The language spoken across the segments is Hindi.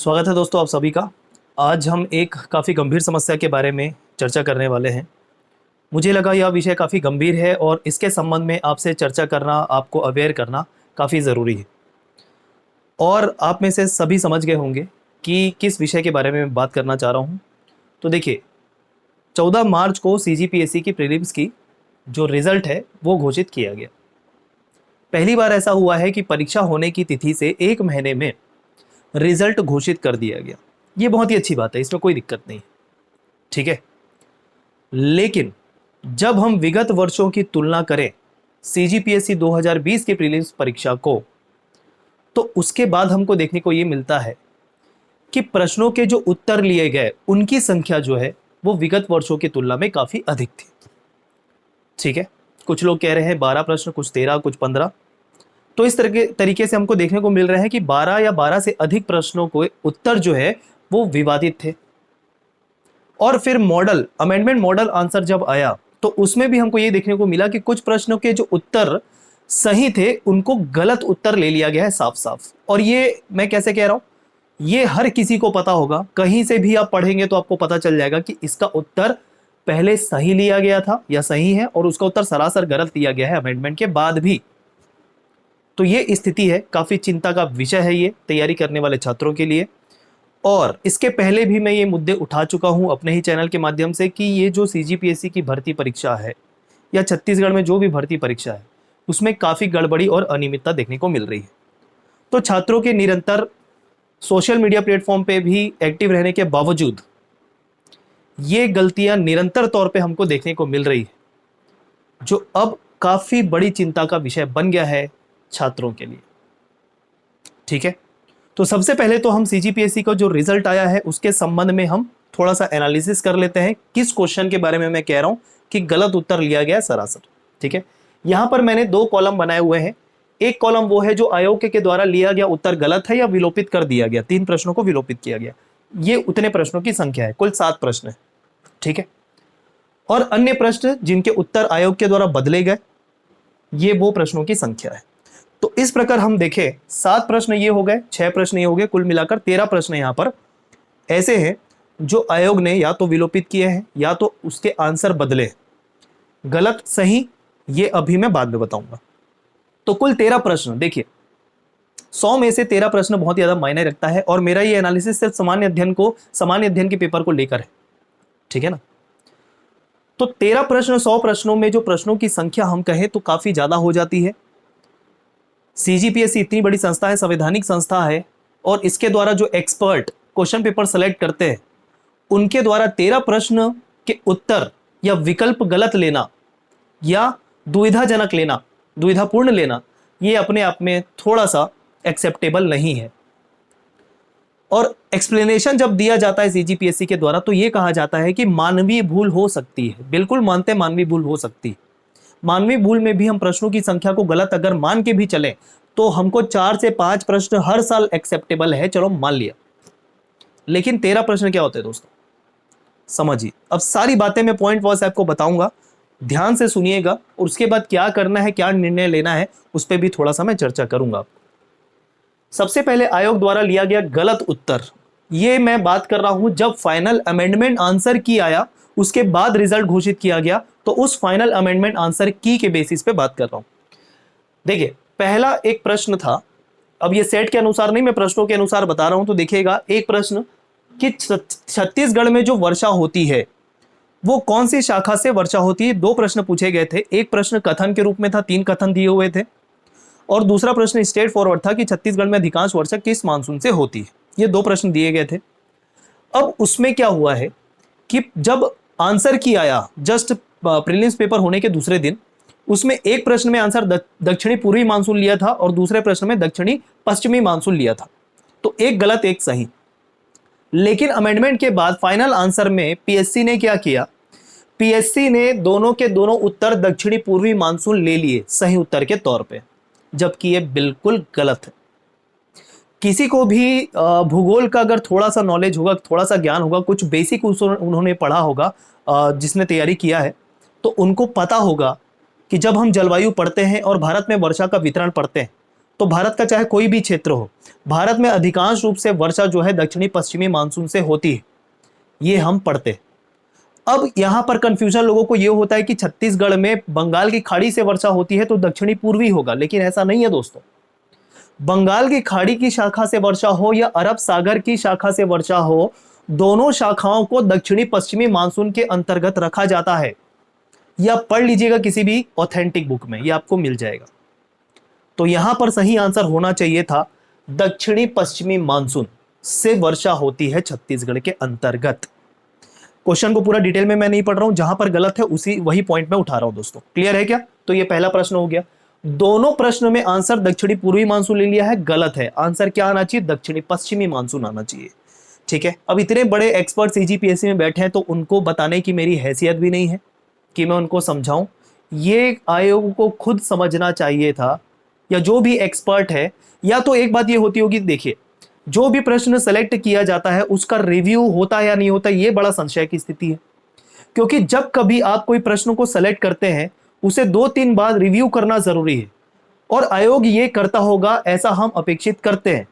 स्वागत है दोस्तों आप सभी का। आज हम एक काफ़ी गंभीर समस्या के बारे में चर्चा करने वाले हैं। मुझे लगा यह विषय काफ़ी गंभीर है और इसके संबंध में आपसे चर्चा करना, आपको अवेयर करना काफ़ी ज़रूरी है। और आप में से सभी समझ गए होंगे कि किस विषय के बारे में मैं बात करना चाह रहा हूँ। तो देखिए, 14 मार्च को CGPSC की प्रीलिम्स की जो रिज़ल्ट है वो घोषित किया गया। पहली बार ऐसा हुआ है कि परीक्षा होने की तिथि से 1 महीने में रिजल्ट घोषित कर दिया गया। ये बहुत ही अच्छी बात है, इसमें कोई दिक्कत नहीं, ठीक है। लेकिन जब हम विगत वर्षों की तुलना करें CGPSC 2020 की प्रीलिम्स परीक्षा को, तो उसके बाद हमको देखने को ये मिलता है कि प्रश्नों के जो उत्तर लिए गए उनकी संख्या जो है वो विगत वर्षों की तुलना में काफी अधिक थी, ठीक है। कुछ लोग कह रहे हैं 12 प्रश्न, कुछ 13, कुछ 15। तो इस तरीके से हमको देखने को मिल रहा है कि 12 या 12 से अधिक प्रश्नों को उत्तर जो है वो विवादित थे। और फिर मॉडल अमेंडमेंट मॉडल आंसर जब आया तो उसमें भी हमको ये देखने को मिला कि कुछ प्रश्नों के जो उत्तर सही थे उनको गलत उत्तर ले लिया गया है साफ साफ। और ये मैं कैसे कह रहा हूं, ये हर किसी को पता होगा, कहीं से भी आप पढ़ेंगे तो आपको पता चल जाएगा कि इसका उत्तर पहले सही लिया गया था या सही है और उसका उत्तर सरासर गलत लिया गया है अमेंडमेंट के बाद भी। तो ये स्थिति है, काफ़ी चिंता का विषय है ये तैयारी करने वाले छात्रों के लिए। और इसके पहले भी मैं ये मुद्दे उठा चुका हूँ अपने ही चैनल के माध्यम से कि ये जो CGPSC की भर्ती परीक्षा है या छत्तीसगढ़ में जो भी भर्ती परीक्षा है उसमें काफ़ी गड़बड़ी और अनियमितता देखने को मिल रही है। तो छात्रों के निरंतर सोशल मीडिया प्लेटफॉर्म पे भी एक्टिव रहने के बावजूद ये गलतियां निरंतर तौर पे हमको देखने को मिल रही है, जो अब काफ़ी बड़ी चिंता का विषय बन गया है छात्रों के लिए, ठीक है। तो सबसे पहले तो हम CGPSC का जो रिजल्ट आया है उसके संबंध में हम थोड़ा सा एनालिसिस कर लेते हैं, किस क्वेश्चन के बारे में मैं कह रहा हूं कि गलत उत्तर लिया गया सरासर, ठीक है। यहां पर मैंने 2 कॉलम बनाए हुए हैं। एक कॉलम वो है जो आयोग के द्वारा लिया गया उत्तर गलत है या विलोपित कर दिया गया, 3 प्रश्नों को विलोपित किया गया, ये उतने प्रश्नों की संख्या है, कुल 7 प्रश्न है, ठीक है। और अन्य प्रश्न जिनके उत्तर आयोग के द्वारा बदले गए, ये वो प्रश्नों की संख्या है। तो इस प्रकार हम देखें 7 प्रश्न ये हो गए, 6 प्रश्न ये हो गए, कुल मिलाकर 13 प्रश्न यहां पर ऐसे हैं जो आयोग ने या तो विलोपित किए हैं या तो उसके आंसर बदले। गलत सही ये अभी मैं बाद में बताऊंगा। तो कुल 13 प्रश्न देखिए, 100 में से 13 प्रश्न बहुत ज्यादा मायने रखता है और मेरा ये एनालिसिस सिर्फ सामान्य अध्ययन के पेपर को लेकर है, ठीक है ना। तो 13 प्रश्न 100 प्रश्नों में जो प्रश्नों की संख्या हम कहें तो काफी ज्यादा हो जाती है। CGPSC इतनी बड़ी संस्था है, संवैधानिक संस्था है, और इसके द्वारा जो एक्सपर्ट क्वेश्चन पेपर सेलेक्ट करते हैं उनके द्वारा 13 प्रश्न के उत्तर या विकल्प गलत लेना या दुविधाजनक लेना, दुविधापूर्ण लेना, ये अपने आप में थोड़ा सा एक्सेप्टेबल नहीं है। और एक्सप्लेनेशन जब दिया जाता है CGPSC के द्वारा तो ये कहा जाता है कि मानवीय भूल हो सकती है। बिल्कुल मानते हैं मानवीय भूल हो सकती है। मानवीय भूल में भी हम प्रश्नों की संख्या को गलत अगर मान के भी चले तो हमको 4 से 5 प्रश्न हर साल एक्सेप्टेबल है, चलो मान लिया। लेकिन 13 प्रश्न क्या होते हैं दोस्तों, समझिए। अब सारी बातें मैं पॉइंट वाइज आपको बताऊंगा, ध्यान से सुनिएगा और उसके बाद क्या करना है, क्या निर्णय लेना है, उस पर भी थोड़ा सा मैं चर्चा करूंगा। सबसे पहले आयोग द्वारा लिया गया गलत उत्तर, ये मैं बात कर रहा हूं जब फाइनल अमेंडमेंट आंसर की आया उसके बाद रिजल्ट घोषित किया गया, तो उस फाइनल अमेंडमेंट आंसर की के बेसिस पे बात कर रहा हूं। देखिए, पहला एक प्रश्न था, अब ये सेट के अनुसार नहीं, मैं प्रश्नों के अनुसार बता रहा हूं। तो देखिएगा, एक प्रश्न कि छत्तीसगढ़ में जो वर्षा होती है वो कौन सी शाखा से वर्षा होती है। 2 प्रश्न पूछे गए थे, एक प्रश्न कथन के रूप में था, 3 कथन दिए हुए थे, और दूसरा प्रश्न स्ट्रेट फॉरवर्ड था कि छत्तीसगढ़ में अधिकांश वर्षा किस मानसून से होती है। ये 2 प्रश्न दिए गए थे। अब उसमें क्या हुआ है कि जब आंसर की आया जस्ट प्रीलिम्स पेपर होने के दूसरे दिन, उसमें एक प्रश्न में आंसर दक्षिणी पूर्वी मानसून लिया था और दूसरे प्रश्न में दक्षिणी पश्चिमी मानसून लिया था। तो एक गलत एक सही। लेकिन अमेंडमेंट के बाद फाइनल आंसर में PSC ने क्या किया, PSC ने दोनों के दोनों उत्तर दक्षिणी पूर्वी मानसून ले लिए सही उत्तर के तौर पे, जबकि ये बिल्कुल गलत है। किसी को भी भूगोल का अगर थोड़ा सा नॉलेज होगा, थोड़ा सा ज्ञान होगा, कुछ बेसिक उन्होंने पढ़ा होगा, जिसने तैयारी किया है, तो उनको पता होगा कि जब हम जलवायु पढ़ते हैं और भारत में वर्षा का वितरण पढ़ते हैं तो भारत का चाहे कोई भी क्षेत्र हो, भारत में अधिकांश रूप से वर्षा जो है दक्षिणी पश्चिमी मानसून से होती है, ये हम पढ़ते हैं। अब यहां पर कंफ्यूजन लोगों को ये होता है कि छत्तीसगढ़ में बंगाल की खाड़ी से वर्षा होती है तो दक्षिणी पूर्वी होगा, लेकिन ऐसा नहीं है दोस्तों। बंगाल की खाड़ी की शाखा से वर्षा हो या अरब सागर की शाखा से वर्षा हो, दोनों शाखाओं को दक्षिणी पश्चिमी मानसून के अंतर्गत रखा जाता है। यह पढ़ लीजिएगा किसी भी ऑथेंटिक बुक में, यह आपको मिल जाएगा। तो यहां पर सही आंसर होना चाहिए था दक्षिणी पश्चिमी मानसून से वर्षा होती है छत्तीसगढ़ के अंतर्गत। क्वेश्चन को पूरा डिटेल में मैं नहीं पढ़ रहा हूं, जहां पर गलत है उसी वही पॉइंट में उठा रहा हूं दोस्तों। क्लियर है क्या? तो ये पहला प्रश्न हो गया। दोनों प्रश्न में आंसर दक्षिणी पूर्वी मानसून ले लिया है, गलत है। आंसर क्या आना चाहिए? दक्षिणी पश्चिमी मानसून आना चाहिए। ठीक है, अब इतने बड़े एक्सपर्ट सीजीपीएससी में बैठे हैं तो उनको बताने की मेरी हैसियत भी नहीं है कि मैं उनको समझाऊं। ये आयोग को खुद समझना चाहिए था, या जो भी एक्सपर्ट है। या तो एक बात ये होती होगी, देखिए जो भी प्रश्न सेलेक्ट किया जाता है उसका रिव्यू होता है या नहीं होता, ये बड़ा संशय की स्थिति है। क्योंकि जब कभी आप कोई प्रश्न को सेलेक्ट करते हैं उसे 2-3 बार रिव्यू करना जरूरी है, और आयोग ये करता होगा ऐसा हम अपेक्षित करते हैं।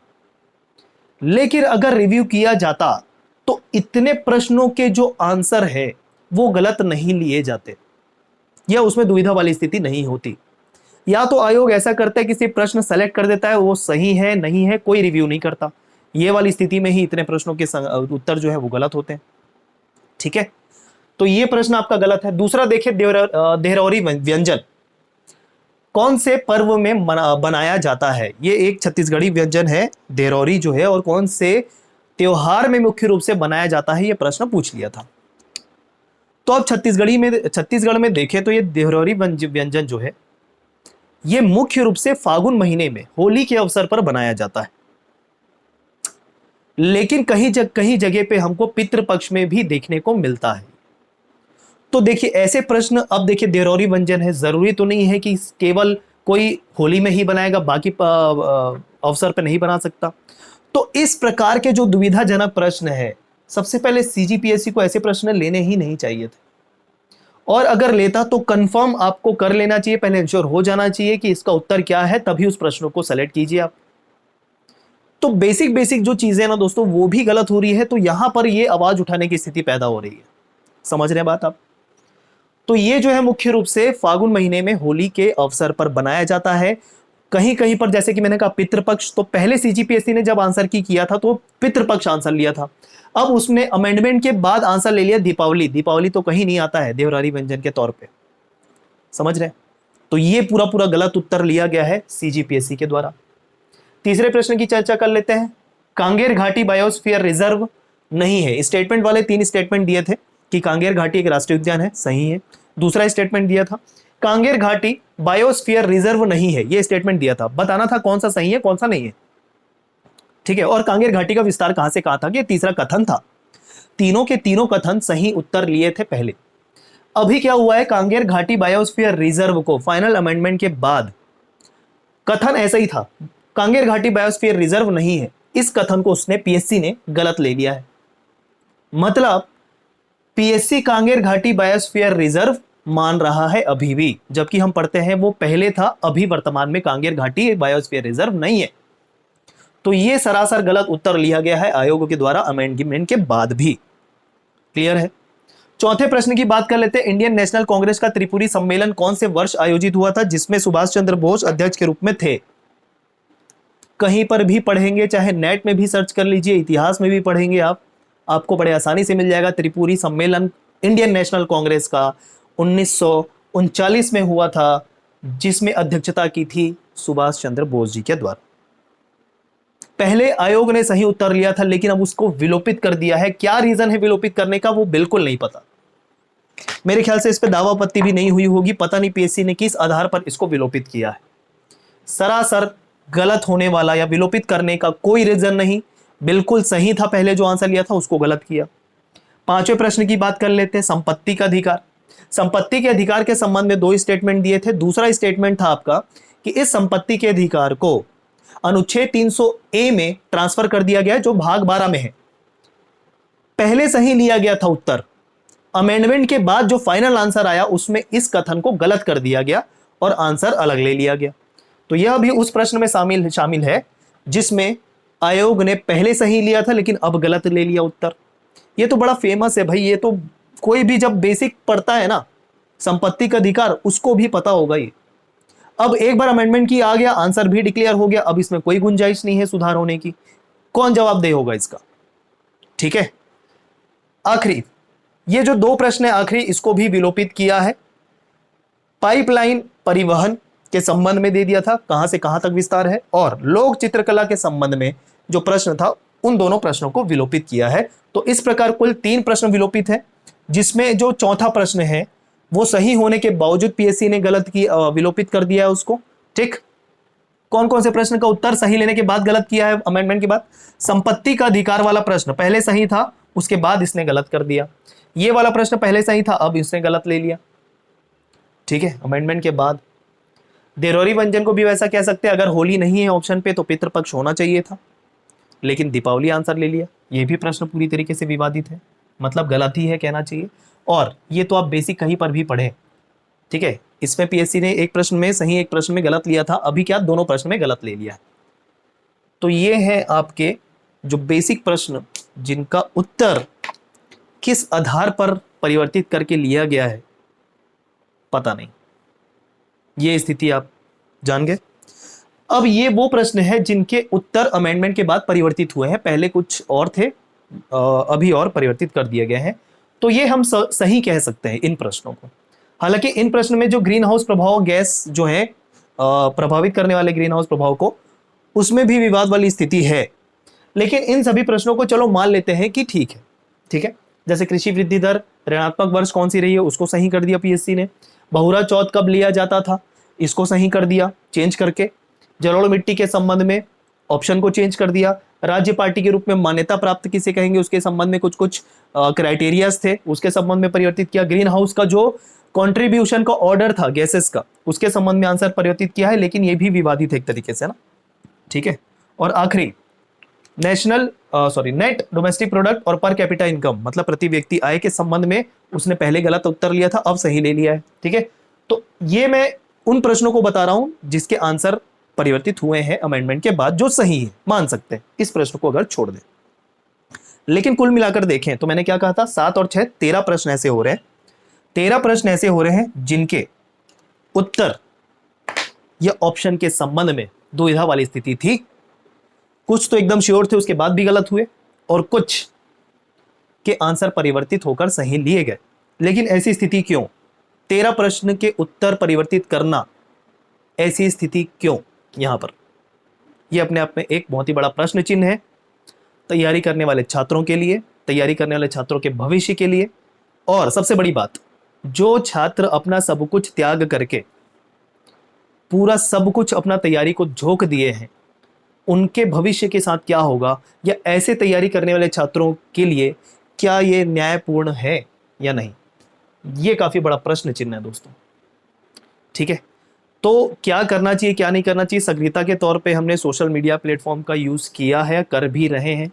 लेकिन अगर रिव्यू किया जाता तो इतने प्रश्नों के जो आंसर है वो गलत नहीं लिए जाते, या उसमें दुविधा वाली स्थिति नहीं होती। या तो आयोग ऐसा करता है कि सिर्फ प्रश्न सेलेक्ट कर देता है, वो सही है नहीं है कोई रिव्यू नहीं करता। ये वाली स्थिति में ही इतने प्रश्नों के उत्तर जो है वो गलत होते हैं। ठीक है, तो ये प्रश्न आपका गलत है। दूसरा देखिए, देहरौरी व्यंजन कौन से पर्व में बनाया जाता है? ये एक छत्तीसगढ़ी व्यंजन है देहरौरी जो है, और कौन से त्योहार में मुख्य रूप से बनाया जाता है, ये प्रश्न पूछ लिया था। तो अब छत्तीसगढ़ में देखें तो ये देहरौरी व्यंजन जो है ये मुख्य रूप से फागुन महीने में होली के अवसर पर बनाया जाता है। लेकिन कहीं जगह पे हमको पितृपक्ष में भी देखने को मिलता है। तो देखिए ऐसे प्रश्न, अब देखिए देहरौरी व्यंजन है, जरूरी तो नहीं है कि केवल कोई होली में ही बनाएगा, बाकी अवसर पर नहीं बना सकता। तो इस प्रकार के जो दुविधाजनक प्रश्न है, सबसे पहले सीजीपीएससी को ऐसे प्रश्न लेने ही नहीं चाहिए थे, और अगर लेता तो कंफर्म आपको कर लेना चाहिए, पहले इंश्योर हो जाना चाहिए कि इसका उत्तर क्या है, तभी उस प्रश्न को सेलेक्ट कीजिए आप। तो बेसिक जो चीजें ना दोस्तों वो भी गलत हो रही है, तो यहां पर ये आवाज उठाने की स्थिति पैदा हो रही है। समझ रहे बात आप? तो ये जो है मुख्य रूप से फागुन महीने में होली के अवसर पर बनाया जाता है। कहीं कहीं पर जैसे कि मैंने कहा पितृपक्ष, तो पहले सीजीपीएससी ने जब आंसर की किया था तो पितृपक्ष आंसर लिया था। अब उसने अमेंडमेंट के बाद आंसर ले लिया दीपावली। दीपावली तो कहीं नहीं आता है देवरारी व्यंजन के तौर पे। समझ रहे? तो ये पूरा गलत उत्तर लिया गया है सीजीपीएससी के द्वारा। तीसरे प्रश्न की चर्चा कर लेते हैं। कांगेर घाटी बायोस्फीयर रिजर्व नहीं है। स्टेटमेंट वाले 3 स्टेटमेंट दिए थे कि कांगेर घाटी एक राष्ट्रीय उद्यान है, सही है। दूसरा स्टेटमेंट दिया था कांगेर घाटी बायोस्फीयर रिजर्व नहीं है, ये स्टेटमेंट दिया था। बताना था कौन सा सही है कौन सा नहीं है। ठीक है, और कांगेर घाटी का विस्तार कहां से कहां था, ये तीसरा कथन था। तीनों के तीनों कथन सही उत्तर लिए थे पहले। अभी क्या हुआ है, कांगेर घाटी बायोस्फीयर रिजर्व को फाइनल अमेंडमेंट के बाद कथन ऐसा ही था, कांगेर घाटी बायोस्फीयर रिजर्व नहीं है। इस कथन को उसने पीएससी ने गलत ले लिया है। मतलब पीएससी कांगेर घाटी बायोस्फीयर रिजर्व मान रहा है अभी भी, जबकि हम पढ़ते हैं वो पहले था, अभी वर्तमान में कांगेर घाटी बायोस्फीयर रिजर्व नहीं है। तो ये सरासर गलत उत्तर लिया गया है आयोग के द्वारा अमेंडमेंट के बाद भी। क्लियर है? चौथे प्रश्न की बात कर लेते हैं। इंडियन नेशनल कांग्रेस का त्रिपुरी सम्मेलन कौन से वर्ष आयोजित हुआ था, जिसमें सुभाष चंद्र बोस अध्यक्ष के रूप में थे? कहीं पर भी पढ़ेंगे, चाहे नेट में भी सर्च कर लीजिए, इतिहास में भी पढ़ेंगे आपको बड़े आसानी से मिल जाएगा। त्रिपुरी सम्मेलन इंडियन नेशनल कांग्रेस का 1939 में हुआ था, जिसमें अध्यक्षता की थी सुभाष चंद्र बोस जी के द्वारा। पहले आयोग ने सही उत्तर लिया था, लेकिन अब उसको विलोपित कर दिया है। क्या रीजन है विलोपित करने का वो बिल्कुल नहीं पता। मेरे ख्याल से इस पे दावा आपत्ति भी नहीं हुई होगी, पता नहीं पीएससी ने किस आधार पर इसको विलोपित किया है। सरासर गलत होने वाला या विलोपित करने का कोई रीजन नहीं, बिल्कुल सही था। पहले जो आंसर लिया था उसको गलत किया। पांचवें प्रश्न की बात कर लेते हैं। संपत्ति का अधिकार। संपत्ति के अधिकार के संबंध में 2 स्टेटमेंट दिए थे। दूसरा स्टेटमेंट था आपका कि इस संपत्ति के अधिकार को अनुच्छेद 300A में ट्रांसफर कर दिया गया है, जो भाग 12 में है। पहले सही लिया गया था उत्तर, अमेंडमेंट के बाद जो फाइनल आंसर आया उसमें इस कथन को गलत कर दिया गया और आंसर अलग ले लिया गया। तो यह भी उस प्रश्न में शामिल है जिसमें आयोग ने पहले सही लिया था लेकिन अब गलत ले लिया उत्तर। ये तो बड़ा फेमस है भाई, ये तो कोई भी जब बेसिक पढ़ता है ना संपत्ति का अधिकार उसको भी पता होगा ये। अब एक बार अमेंडमेंट की आ गया, आंसर भी डिक्लेयर हो गया, अब इसमें कोई गुंजाइश नहीं है सुधार होने की। कौन जवाब दे होगा इसका? ठीक है, आखिरी ये जो दो प्रश्न है आखिरी, इसको भी विलोपित किया है। पाइपलाइन परिवहन के संबंध में दे दिया था कहां से कहां तक विस्तार है, और लोक चित्रकला के संबंध में जो प्रश्न था उन दोनों प्रश्नों को विलोपित किया है। तो इस प्रकार कुल 3 प्रश्न विलोपित है, जिसमें जो चौथा प्रश्न है वो सही होने के बावजूद पीएससी ने गलत की विलोपित कर दिया है उसको। ठीक, कौन कौन से प्रश्न का उत्तर सही लेने के बाद गलत किया है अमेंडमेंट के बाद? संपत्ति का अधिकार वाला प्रश्न पहले सही था, उसके बाद इसने गलत कर दिया। ये वाला प्रश्न पहले सही था, अब इसने गलत ले लिया। ठीक है, अमेंडमेंट के बाद देरोरी व्यंजन को भी वैसा कह सकते हैं, अगर होली नहीं है ऑप्शन पे तो पितृपक्ष होना चाहिए था, लेकिन दीपावली आंसर ले लिया। ये भी प्रश्न पूरी तरीके से विवादित है, मतलब गलत ही है कहना चाहिए। और ये तो आप बेसिक कहीं पर भी पढ़े, ठीक है, इसमें पीएससी ने एक प्रश्न में सही एक प्रश्न में गलत लिया था, अभी क्या दोनों प्रश्न में गलत ले लिया है। तो ये है आपके जो बेसिक प्रश्न जिनका उत्तर किस आधार पर परिवर्तित करके लिया गया है पता नहीं, ये स्थिति आप जान गए। अब ये वो प्रश्न है जिनके उत्तर अमेंडमेंट के बाद परिवर्तित हुए हैं, पहले कुछ और थे, अभी और परिवर्तित कर दिए गए हैं। तो ये हम सही कह सकते हैं इन प्रश्नों को। हालांकि इन प्रश्न में जो ग्रीन हाउस प्रभाव गैस जो है प्रभावित करने वाले ग्रीन हाउस प्रभाव को, उसमें भी विवाद वाली स्थिति है, लेकिन इन सभी प्रश्नों को चलो मान लेते हैं कि ठीक है। ठीक है, जैसे कृषि वृद्धि दर ऋणात्मक वर्ष कौन सी रही है उसको सही कर दिया पीएससी ने। बहुरा चौथ कब लिया जाता था इसको सही कर दिया चेंज करके। जलोढ़ मिट्टी के संबंध में ऑप्शन को चेंज कर दिया। राज्य पार्टी के रूप में मान्यता प्राप्त किसे कहेंगे उसके संबंध में कुछ कुछ क्राइटेरियाज थे, उसके संबंध में परिवर्तित किया। ग्रीन हाउस का जो कंट्रीब्यूशन का ऑर्डर था गैसेस का, उसके संबंध में आंसर परिवर्तित किया है, लेकिन ये भी विवादित है एक तरीके से ना। ठीक है, और आखिरी नेट डोमेस्टिक प्रोडक्ट और पर कैपिटा इनकम, मतलब प्रति व्यक्ति आय के संबंध में उसने पहले गलत उत्तर लिया था, अब सही ले लिया है। ठीक है, तो ये मैं उन प्रश्नों को बता रहा हूं जिसके आंसर परिवर्तित हुए हैं अमेंडमेंट के बाद, जो सही है मान सकते हैं इस प्रश्न को अगर छोड़ दें। लेकिन कुल मिलाकर देखें तो मैंने क्या कहा था, 7 और 6 13 प्रश्न ऐसे हो रहे हैं, 13 प्रश्न ऐसे हो रहे हैं जिनके उत्तर या ऑप्शन के संबंध में दुविधा वाली स्थिति थी। कुछ तो एकदम श्योर थे उसके बाद भी गलत हुए, और कुछ के आंसर परिवर्तित होकर सही लिए गए। लेकिन ऐसी स्थिति क्यों? 13 प्रश्न के उत्तर परिवर्तित करना, ऐसी स्थिति क्यों यहां पर? यह अपने आप में एक बहुत ही बड़ा प्रश्न चिन्ह है तैयारी करने वाले छात्रों के लिए, तैयारी करने वाले छात्रों के भविष्य के लिए। और सबसे बड़ी बात, जो छात्र अपना सब कुछ त्याग करके पूरा सब कुछ अपना तैयारी को झोंक दिए हैं, उनके भविष्य के साथ क्या होगा, या ऐसे तैयारी करने वाले छात्रों के लिए क्या ये न्यायपूर्ण है या नहीं, ये काफी बड़ा प्रश्न चिन्ह है दोस्तों। ठीक है, तो क्या करना चाहिए क्या नहीं करना चाहिए, सक्रियता के तौर पे हमने सोशल मीडिया प्लेटफॉर्म का यूज किया है, कर भी रहे हैं,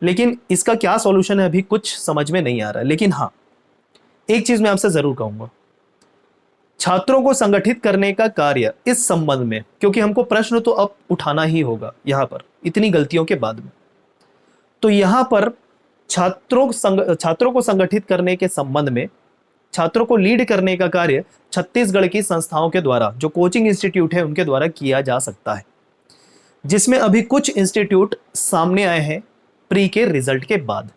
लेकिन इसका क्या सॉल्यूशन है अभी कुछ समझ में नहीं आ रहा है। लेकिन हाँ, एक चीज मैं आपसे जरूर कहूंगा, छात्रों को संगठित करने का कार्य इस संबंध में, क्योंकि हमको प्रश्न तो अब उठाना ही होगा यहां पर इतनी गलतियों के बाद में, तो यहां पर छात्रों को संगठित करने के संबंध में, छात्रों को लीड करने का कार्य छत्तीसगढ़ की संस्थाओं के द्वारा, जो कोचिंग इंस्टीट्यूट है उनके द्वारा किया जा सकता है, जिसमें अभी कुछ इंस्टीट्यूट सामने आए हैं प्री के रिजल्ट के बाद।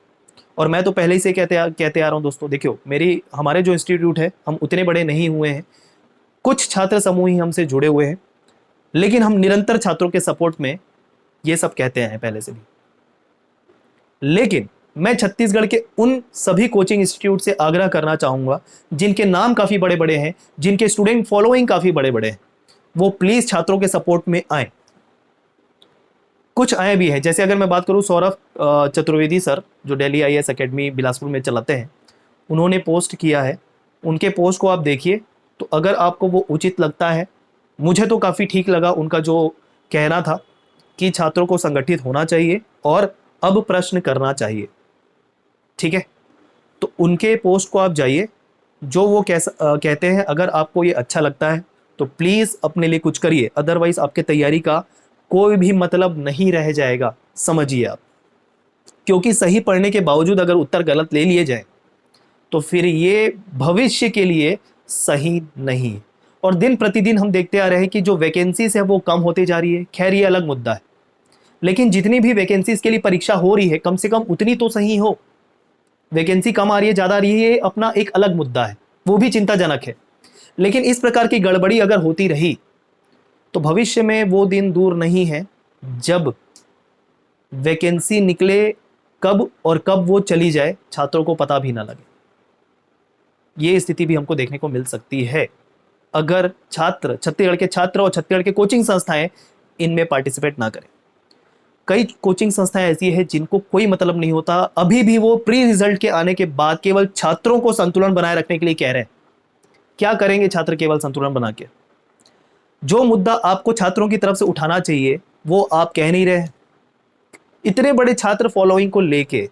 और मैं तो पहले ही से कहते आ रहा हूं दोस्तों, देखियो हमारे जो इंस्टीट्यूट है हम उतने बड़े नहीं हुए हैं, कुछ छात्र समूह ही हमसे जुड़े हुए हैं, लेकिन हम निरंतर छात्रों के सपोर्ट में ये सब कहते हैं पहले से भी। लेकिन मैं छत्तीसगढ़ के उन सभी कोचिंग इंस्टीट्यूट से आग्रह करना चाहूंगा जिनके नाम काफी बड़े बड़े हैं, जिनके स्टूडेंट फॉलोइंग काफी बड़े बड़े हैं, वो प्लीज छात्रों के सपोर्ट में आए। कुछ आए भी हैं, जैसे अगर मैं बात करूं सौरभ चतुर्वेदी सर जो दिल्ली आईएएस एकेडमी बिलासपुर में चलाते हैं, उन्होंने पोस्ट किया है, उनके पोस्ट को आप देखिए, तो अगर आपको वो उचित लगता है, मुझे तो काफ़ी ठीक लगा उनका जो कहना था कि छात्रों को संगठित होना चाहिए और अब प्रश्न करना चाहिए। ठीक है, तो उनके पोस्ट को आप जाइए, जो वो कहते हैं, अगर आपको ये अच्छा लगता है तो प्लीज़ अपने लिए कुछ करिए, अदरवाइज आपके तैयारी का कोई भी मतलब नहीं रह जाएगा, समझिए आप। क्योंकि सही पढ़ने के बावजूद अगर उत्तर गलत ले लिए जाए तो फिर ये भविष्य के लिए सही नहीं। और दिन प्रतिदिन हम देखते आ रहे हैं कि जो वैकेंसीज है वो कम होती जा रही है। खैर ये अलग मुद्दा है, लेकिन जितनी भी वैकेंसीज के लिए परीक्षा हो रही है कम से कम उतनी तो सही हो। वैकेंसी कम आ रही है, ज़्यादा आ रही है, अपना एक अलग मुद्दा है, वो भी चिंताजनक है। लेकिन इस प्रकार की गड़बड़ी अगर होती रही तो भविष्य में वो दिन दूर नहीं है जब वैकेंसी निकले कब और कब वो चली जाए छात्रों को पता भी ना लगे। ये स्थिति भी हमको देखने को मिल सकती है अगर छात्र, छत्तीसगढ़ के छात्र और छत्तीसगढ़ के कोचिंग संस्थाएं इनमें पार्टिसिपेट ना करें। कई कोचिंग संस्थाएं ऐसी है जिनको कोई मतलब नहीं होता, अभी भी वो प्री रिजल्ट के आने के बाद केवल छात्रों को संतुलन बनाए रखने के लिए कह रहे हैं। क्या करेंगे छात्र केवल संतुलन बना के? जो मुद्दा आपको छात्रों की तरफ से उठाना चाहिए वो आप कह नहीं रहे। इतने बड़े छात्र फॉलोइंग को लेके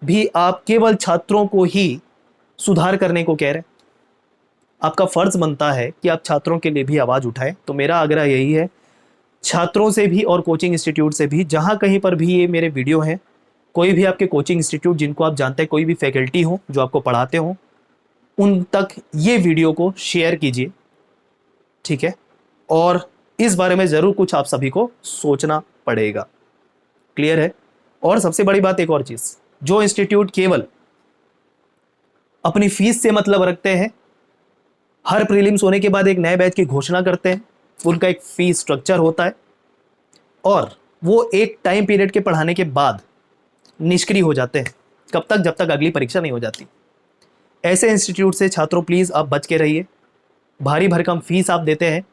भी आप केवल छात्रों को ही सुधार करने को कह रहे हैं। आपका फर्ज बनता है कि आप छात्रों के लिए भी आवाज उठाएं। तो मेरा आग्रह यही है, छात्रों से भी और कोचिंग इंस्टीट्यूट से भी, जहां कहीं पर भी ये मेरे वीडियो हैं, कोई भी आपके कोचिंग इंस्टीट्यूट जिनको आप जानते हैं, कोई भी फैकल्टी हो जो आपको पढ़ाते हो, उन तक ये वीडियो को शेयर कीजिए, ठीक है? और इस बारे में ज़रूर कुछ आप सभी को सोचना पड़ेगा। क्लियर है? और सबसे बड़ी बात एक और चीज़, जो इंस्टीट्यूट केवल अपनी फीस से मतलब रखते हैं, हर प्रीलिम्स होने के बाद एक नए बैच की घोषणा करते हैं, उनका एक फीस स्ट्रक्चर होता है और वो एक टाइम पीरियड के पढ़ाने के बाद निष्क्रिय हो जाते हैं। कब तक? जब तक अगली परीक्षा नहीं हो जाती। ऐसे इंस्टीट्यूट से छात्रों प्लीज़ आप बच के रहिए। भारी भरकम फीस आप देते हैं,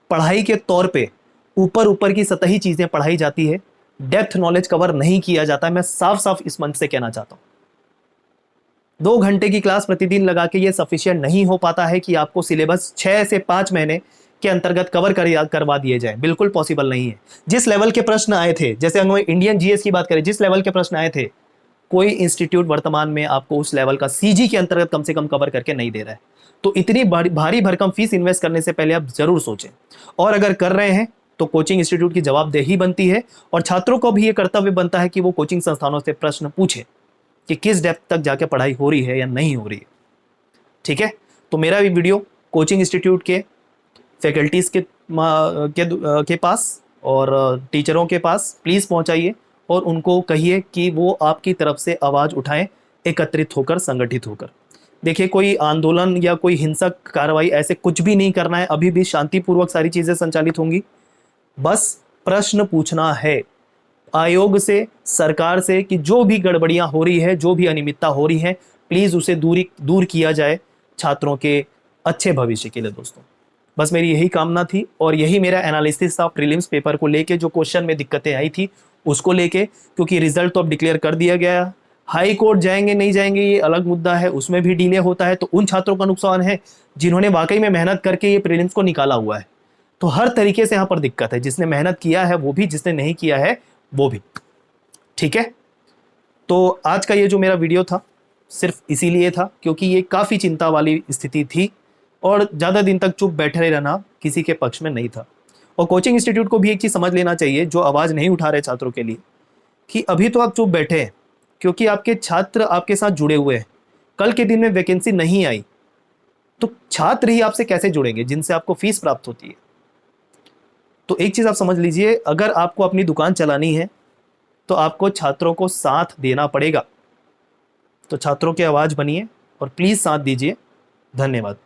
पढ़ाई के तौर पे ऊपर ऊपर की सतही चीज़ें पढ़ाई जाती है, डेप्थ नॉलेज कवर नहीं किया जाता। मैं साफ साफ इस मंच से कहना चाहता हूँ, 2 घंटे की क्लास प्रतिदिन लगा के ये सफिशिएंट नहीं हो पाता है कि आपको सिलेबस 6 से 5 महीने के अंतर्गत कवर करवा दिए जाए। बिल्कुल पॉसिबल नहीं है। जिस लेवल के प्रश्न आए थे, जैसे हम इंडियन जीएस की बात करें, जिस लेवल के प्रश्न आए थे, कोई इंस्टीट्यूट वर्तमान में आपको उस लेवल का सीजी के अंतर्गत कम से कम कवर करके नहीं दे रहा है। तो इतनी भारी भरकम फीस इन्वेस्ट करने से पहले आप जरूर सोचें, और अगर कर रहे हैं तो कोचिंग इंस्टीट्यूट की जवाबदेही बनती है और छात्रों को भी ये कर्तव्य बनता है कि वो कोचिंग संस्थानों से प्रश्न पूछे कि किस डेप्थ तक जाके पढ़ाई हो रही है या नहीं हो रही है। ठीक है? तो मेरा भी वीडियो कोचिंग इंस्टीट्यूट के फैकल्टीज़ के पास और टीचरों के पास प्लीज़ पहुंचाइए और उनको कहिए कि वो आपकी तरफ से आवाज़ उठाएं, एकत्रित होकर, संगठित होकर। देखिए, कोई आंदोलन या कोई हिंसक कार्रवाई ऐसे कुछ भी नहीं करना है। अभी भी शांतिपूर्वक सारी चीज़ें संचालित होंगी। बस प्रश्न पूछना है आयोग से, सरकार से, कि जो भी गड़बड़ियां हो रही है, जो भी अनियमितता हो रही है, प्लीज़ उसे दूर किया जाए छात्रों के अच्छे भविष्य के लिए। दोस्तों, बस मेरी यही कामना थी और यही मेरा एनालिसिस था प्रीलिम्स पेपर को लेके। जो क्वेश्चन में दिक्कतें आई थी उसको लेके, क्योंकि रिजल्ट तो अब डिक्लेयर कर दिया गया। हाई कोर्ट जाएंगे नहीं जाएंगे ये अलग मुद्दा है, उसमें भी डिले होता है, तो उन छात्रों का नुकसान है जिन्होंने वाकई में मेहनत करके ये प्रीलिम्स को निकाला हुआ है। तो हर तरीके से यहाँ पर दिक्कत है, जिसने मेहनत किया है वो भी, जिसने नहीं किया है वो भी। ठीक है? तो आज का ये जो मेरा वीडियो था सिर्फ इसीलिए था क्योंकि ये काफ़ी चिंता वाली स्थिति थी और ज़्यादा दिन तक चुप बैठे रहना किसी के पक्ष में नहीं था। और कोचिंग इंस्टीट्यूट को भी एक चीज़ समझ लेना चाहिए, जो आवाज़ नहीं उठा रहे छात्रों के लिए, कि अभी तो आप चुप बैठे हैं क्योंकि आपके छात्र आपके साथ जुड़े हुए हैं। कल के दिन में वैकेंसी नहीं आई तो छात्र ही आपसे कैसे जुड़ेंगे जिनसे आपको फीस प्राप्त होती है? तो एक चीज़ आप समझ लीजिए, अगर आपको अपनी दुकान चलानी है तो आपको छात्रों को साथ देना पड़ेगा। तो छात्रों की आवाज़ बनिए और प्लीज़ साथ दीजिए। धन्यवाद।